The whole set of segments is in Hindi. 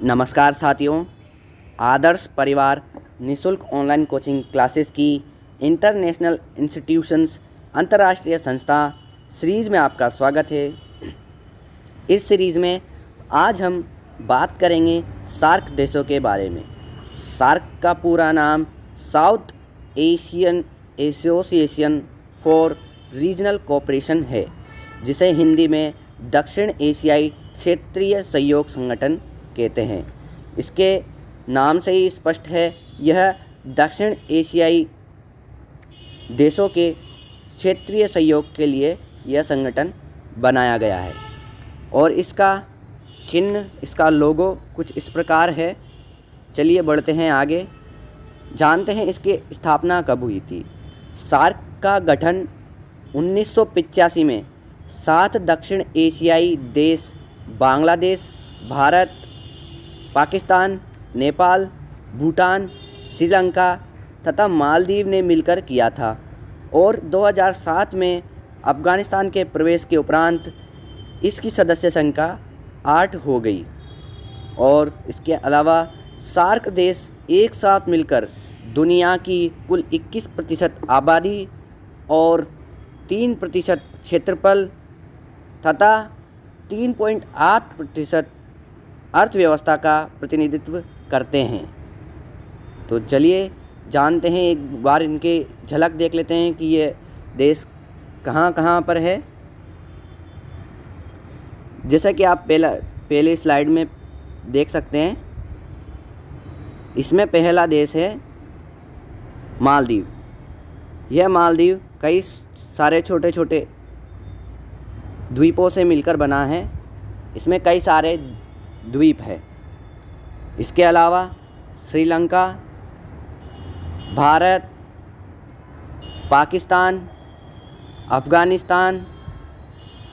नमस्कार साथियों, आदर्श परिवार निःशुल्क ऑनलाइन कोचिंग क्लासेस की इंटरनेशनल इंस्टीट्यूशंस अंतर्राष्ट्रीय संस्था सीरीज़ में आपका स्वागत है। इस सीरीज़ में आज हम बात करेंगे सार्क देशों के बारे में। सार्क का पूरा नाम south Asian association for regional cooperation है, जिसे हिंदी में दक्षिण एशियाई क्षेत्रीय सहयोग संगठन कहते हैं। इसके नाम से ही स्पष्ट है, यह दक्षिण एशियाई देशों के क्षेत्रीय सहयोग के लिए यह संगठन बनाया गया है। और इसका चिन्ह, इसका लोगो कुछ इस प्रकार है। चलिए बढ़ते हैं आगे, जानते हैं इसकी स्थापना कब हुई थी। सार्क का गठन 1985 में 7 दक्षिण एशियाई देश बांग्लादेश, भारत, पाकिस्तान, नेपाल, भूटान, श्रीलंका तथा मालदीव ने मिलकर किया था। और 2007 में अफ़गानिस्तान के प्रवेश के उपरांत इसकी सदस्य संख्या 8 हो गई। और इसके अलावा सार्क देश एक साथ मिलकर दुनिया की कुल 21% आबादी और 3% क्षेत्रफल तथा 3.8% अर्थव्यवस्था का प्रतिनिधित्व करते हैं। तो चलिए जानते हैं, एक बार इनके झलक देख लेते हैं कि ये देश कहाँ कहाँ पर है। जैसा कि आप पहले स्लाइड में देख सकते हैं, इसमें पहला देश है मालदीव। यह मालदीव कई सारे छोटे छोटे द्वीपों से मिलकर बना है। इसमें कई सारे द्वीप है। इसके अलावा श्रीलंका, भारत, पाकिस्तान, अफ़गानिस्तान,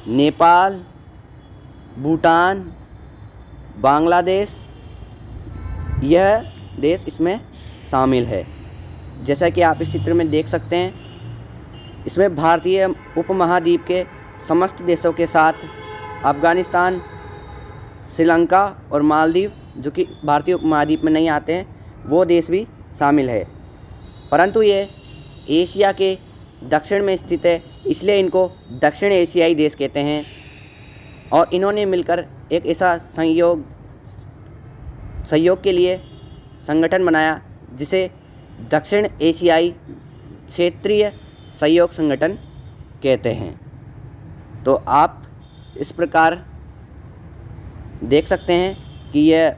नेपाल, भूटान, बांग्लादेश, यह देश इसमें शामिल है। जैसा कि आप इस चित्र में देख सकते हैं, इसमें भारतीय उपमहाद्वीप के समस्त देशों के साथ अफ़गानिस्तान, श्रीलंका और मालदीव, जो कि भारतीय उपमहाद्वीप में नहीं आते हैं, वो देश भी शामिल है। परंतु ये एशिया के दक्षिण में स्थित है, इसलिए इनको दक्षिण एशियाई देश कहते हैं। और इन्होंने मिलकर एक ऐसा सहयोग के लिए संगठन बनाया, जिसे दक्षिण एशियाई क्षेत्रीय सहयोग संगठन कहते हैं। तो आप इस प्रकार देख सकते हैं कि यह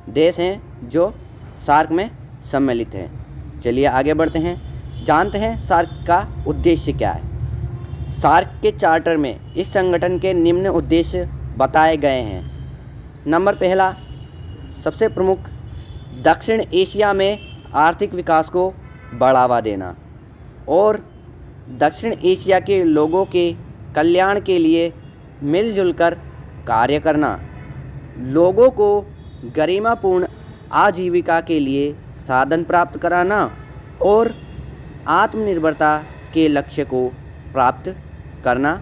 देश हैं जो सार्क में सम्मिलित हैं। चलिए आगे बढ़ते हैं, जानते हैं सार्क का उद्देश्य क्या है। सार्क के चार्टर में इस संगठन के निम्न उद्देश्य बताए गए हैं। नंबर पहला, सबसे प्रमुख, दक्षिण एशिया में आर्थिक विकास को बढ़ावा देना और दक्षिण एशिया के लोगों के कल्याण के लिए मिलजुल कर कार्य करना, लोगों को गरिमापूर्ण आजीविका के लिए साधन प्राप्त कराना और आत्मनिर्भरता के लक्ष्य को प्राप्त करना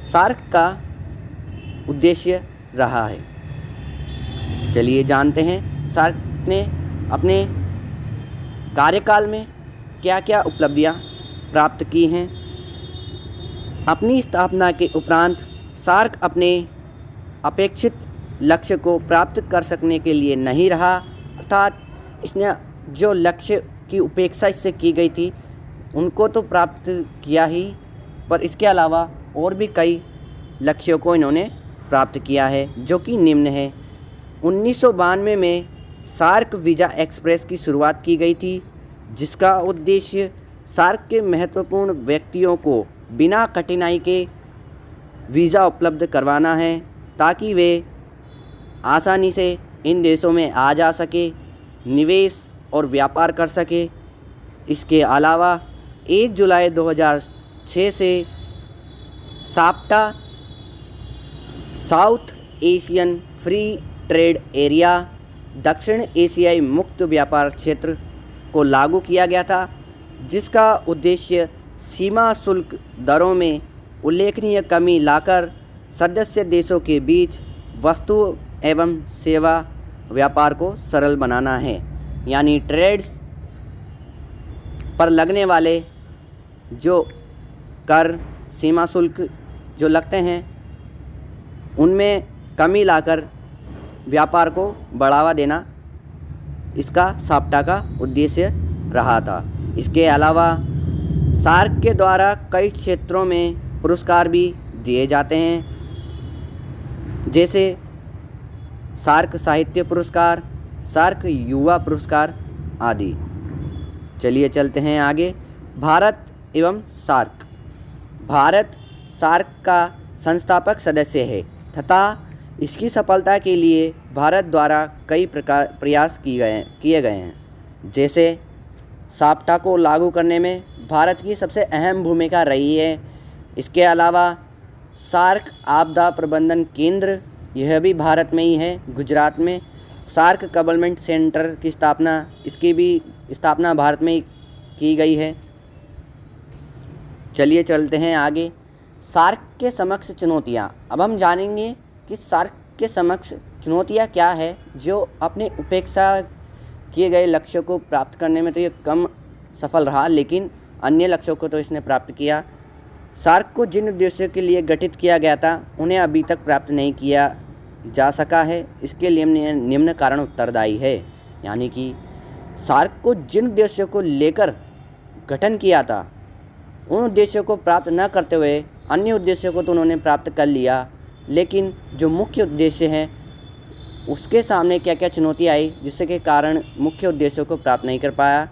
सार्क का उद्देश्य रहा है। चलिए जानते हैं सार्क ने अपने कार्यकाल में क्या क्या उपलब्धियां प्राप्त की हैं। अपनी स्थापना के उपरांत सार्क अपने अपेक्षित लक्ष्य को प्राप्त कर सकने के लिए नहीं रहा, अर्थात इसने जो लक्ष्य की उपेक्षा इससे की गई थी उनको तो प्राप्त किया ही, पर इसके अलावा और भी कई लक्ष्यों को इन्होंने प्राप्त किया है, जो कि निम्न है। 1992 में सार्क वीज़ा एक्सप्रेस की शुरुआत की गई थी, जिसका उद्देश्य सार्क के महत्वपूर्ण व्यक्तियों को बिना कठिनाई के वीज़ा उपलब्ध करवाना है, ताकि वे आसानी से इन देशों में आ जा सके, निवेश और व्यापार कर सके। इसके अलावा 1 जुलाई 2006 से SAPTA south Asian free trade area, दक्षिण एशियाई मुक्त व्यापार क्षेत्र को लागू किया गया था, जिसका उद्देश्य सीमा शुल्क दरों में उल्लेखनीय कमी लाकर सदस्य देशों के बीच वस्तु एवं सेवा व्यापार को सरल बनाना है, यानी ट्रेड्स पर लगने वाले जो कर, सीमा शुल्क जो लगते हैं उनमें कमी लाकर व्यापार को बढ़ावा देना इसका साप्टा का उद्देश्य रहा था। इसके अलावा सार्क के द्वारा कई क्षेत्रों में पुरस्कार भी दिए जाते हैं, जैसे सार्क साहित्य पुरस्कार, सार्क युवा पुरस्कार आदि। चलिए चलते हैं आगे। भारत एवं सार्क। भारत सार्क का संस्थापक सदस्य है तथा इसकी सफलता के लिए भारत द्वारा कई प्रयास किए गए हैं। जैसे साप्टा को लागू करने में भारत की सबसे अहम भूमिका रही है। इसके अलावा सार्क आपदा प्रबंधन केंद्र, यह भी भारत में ही है, गुजरात में। सार्क गवर्नमेंट सेंटर की इसकी भी स्थापना भारत में ही की गई है। चलिए चलते हैं आगे। सार्क के समक्ष चुनौतियाँ। अब हम जानेंगे कि सार्क के समक्ष चुनौतियाँ क्या है। जो अपने उपेक्षा किए गए लक्ष्यों को प्राप्त करने में तो ये कम सफल रहा, लेकिन अन्य लक्ष्यों को तो इसने प्राप्त किया। सार्क को जिन उद्देश्यों के लिए गठित किया गया था उन्हें अभी तक प्राप्त नहीं किया जा सका है। इसके लिए निम्न कारण उत्तरदायी है, यानी कि सार्क को जिन उद्देश्यों को लेकर गठन किया था उन उद्देश्यों को प्राप्त न करते हुए अन्य उद्देश्यों को तो उन्होंने प्राप्त कर लिया, लेकिन जो मुख्य उद्देश्य हैं उसके सामने क्या क्या चुनौती आई जिससे के कारण मुख्य उद्देश्यों को प्राप्त नहीं कर पाया।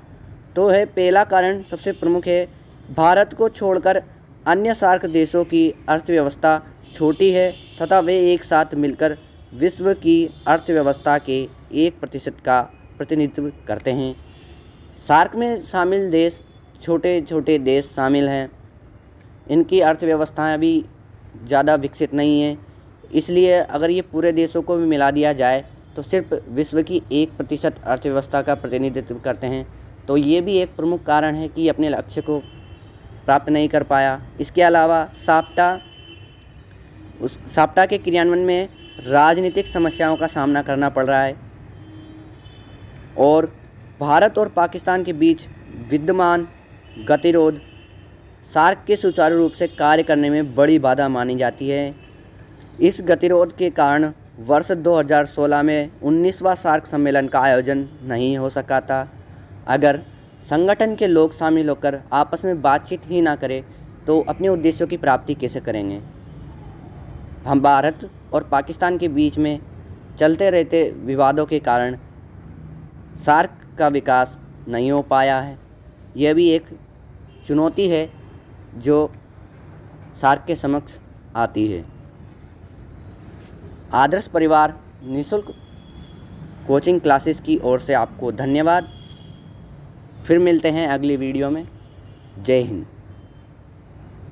तो है पहला कारण सबसे प्रमुख है, भारत को छोड़कर अन्य सार्क देशों की अर्थव्यवस्था छोटी है तथा वे एक साथ मिलकर विश्व की अर्थव्यवस्था के 1% का प्रतिनिधित्व करते हैं। सार्क में शामिल देश छोटे छोटे देश शामिल हैं, इनकी अर्थव्यवस्थाएं भी ज़्यादा विकसित नहीं हैं। इसलिए अगर ये पूरे देशों को भी मिला दिया जाए तो सिर्फ विश्व की 1% अर्थव्यवस्था का प्रतिनिधित्व करते हैं। तो ये भी एक प्रमुख कारण है कि अपने लक्ष्य को प्राप्त नहीं कर पाया। इसके अलावा साप्टा के क्रियान्वयन में राजनीतिक समस्याओं का सामना करना पड़ रहा है और भारत और पाकिस्तान के बीच विद्यमान गतिरोध सार्क के सुचारू रूप से कार्य करने में बड़ी बाधा मानी जाती है। इस गतिरोध के कारण वर्ष 2016 में 19वां सार्क सम्मेलन का आयोजन नहीं हो सका था। अगर संगठन के लोग शामिल होकर आपस में बातचीत ही ना करें तो अपने उद्देश्यों की प्राप्ति कैसे करेंगे। हम भारत और पाकिस्तान के बीच में चलते रहते विवादों के कारण सार्क का विकास नहीं हो पाया है। यह भी एक चुनौती है जो सार्क के समक्ष आती है। आदर्श परिवार निःशुल्क कोचिंग क्लासेस की ओर से आपको धन्यवाद। फिर मिलते हैं अगली वीडियो में। जय हिंद।